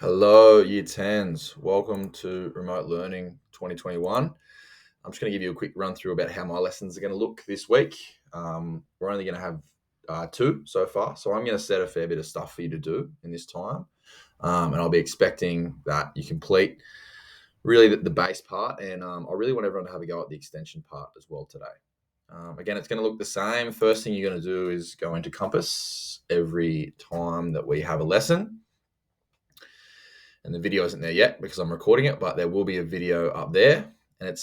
Hello, Year 10s. Welcome to Remote Learning 2021. I'm just going to give you a quick run through about how my lessons are going to look this week. We're only going to have two so far, so I'm going to set a fair bit of stuff for you to do in this time. And I'll be expecting that you complete really the base part, and I really want everyone to have a go at the extension part as well today. Again, it's going to look the same. First thing you're going to do is go into Compass every time that we have a lesson. And the video isn't there yet because I'm recording it, but there will be a video up there. And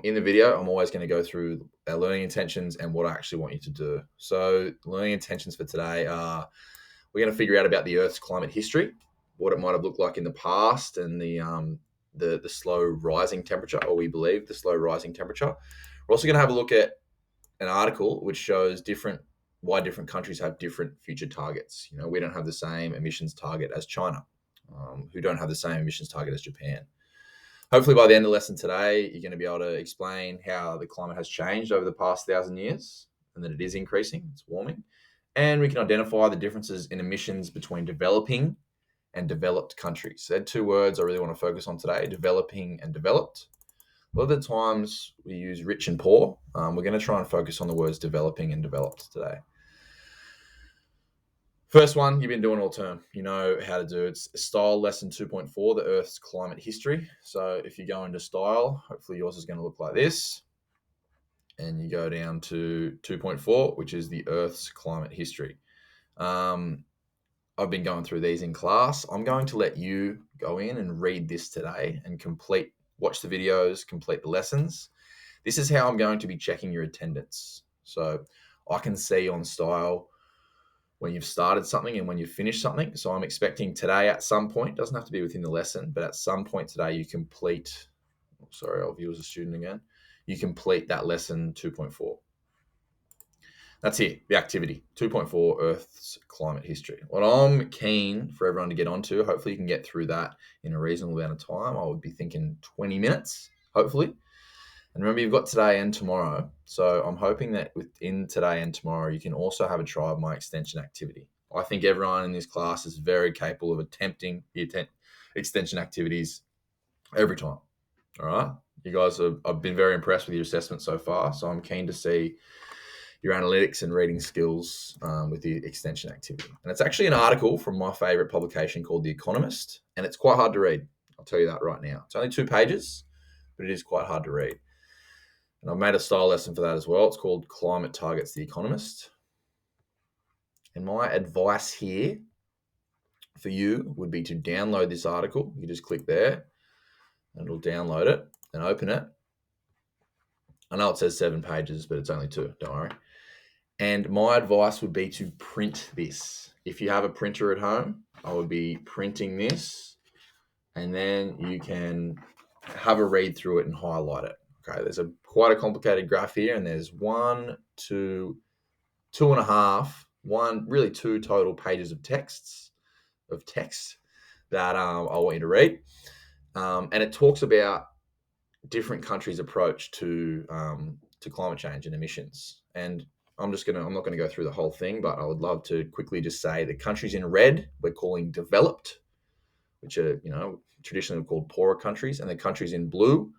in the video, I'm always going to go through our learning intentions and what I actually want you to do. So learning intentions for today are we're going to figure out about the Earth's climate history, what it might have looked like in the past, and the slow rising temperature, or we believe the slow rising temperature. We're also going to have a look at an article which shows why different countries have different future targets. We don't have the same emissions target as China, who don't have the same emissions target as Japan. Hopefully by the end of the lesson today, you're going to be able to explain how the climate has changed over the past 1,000 years and that it is increasing, it's warming. And we can identify the differences in emissions between developing and developed countries. They're two words I really want to focus on today, developing and developed. A lot of the times we use rich and poor. We're going to try and focus on the words developing and developed today. First one, you've been doing all term. You know how to do it. It's style lesson 2.4, the Earth's climate history. So if you go into style, hopefully yours is going to look like this. And you go down to 2.4, which is the Earth's climate history. I've been going through these in class. I'm going to let you go in and read this today and watch the videos, complete the lessons. This is how I'm going to be checking your attendance. So I can see on style when you've started something and when you've finished something. So I'm expecting today at some point, doesn't have to be within the lesson, but at some point today you complete, I'll view as a student again, you complete that lesson 2.4. That's it, the activity, 2.4, Earth's climate history. What I'm keen for everyone to get onto, hopefully you can get through that in a reasonable amount of time. I would be thinking 20 minutes, hopefully. And remember, you've got today and tomorrow. So I'm hoping that within today and tomorrow, you can also have a try of my extension activity. I think everyone in this class is very capable of attempting the extension activities every time. All right. You guys I've been very impressed with your assessment so far. So I'm keen to see your analytics and reading skills with the extension activity. And it's actually an article from my favorite publication called The Economist. And it's quite hard to read. I'll tell you that right now. It's only 2 pages, but it is quite hard to read. And I've made a style lesson for that as well. It's called Climate Targets The Economist. And my advice here for you would be to download this article. You just click there and it'll download it and open it. I know it says 7 pages, but it's only 2, don't worry. And my advice would be to print this. If you have a printer at home, I would be printing this, and then you can have a read through it and highlight it. Okay, there's quite a complicated graph here, and there's 1, 2, 2.5, really 2 total pages of text that I want you to read. And it talks about different countries' approach to climate change and emissions. And I'm not going to go through the whole thing, but I would love to quickly just say the countries in red we're calling developed, which are traditionally called poorer countries, and the countries in blue,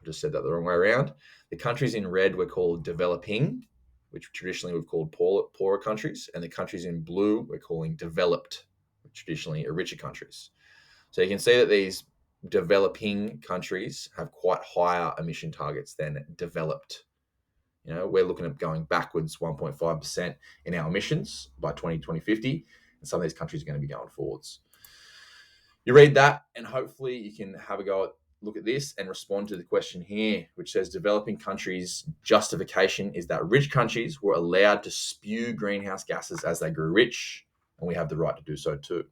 I just said that the wrong way around. The countries in red we're called developing, which traditionally we've called poorer countries, and the countries in blue we're calling developed, which traditionally are richer countries. So you can see that these developing countries have quite higher emission targets than developed. We're looking at going backwards 1.5% in our emissions by 2050, and some of these countries are going to be going forwards. You read that, and hopefully you can have a look at this and respond to the question here, which says developing countries' justification is that rich countries were allowed to spew greenhouse gases as they grew rich, and we have the right to do so too.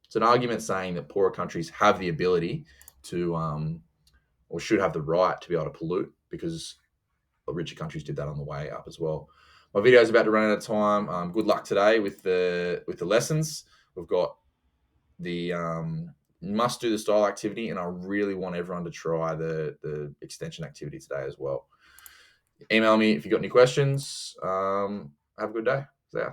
It's an argument saying that poorer countries have the ability to, or should have the right to be able to pollute because richer countries did that on the way up as well. My video is about to run out of time. Good luck today with the lessons. We've got the must do the style activity, and I really want everyone to try the extension activity today as well. Email me if you've got any questions. Have a good day. See ya.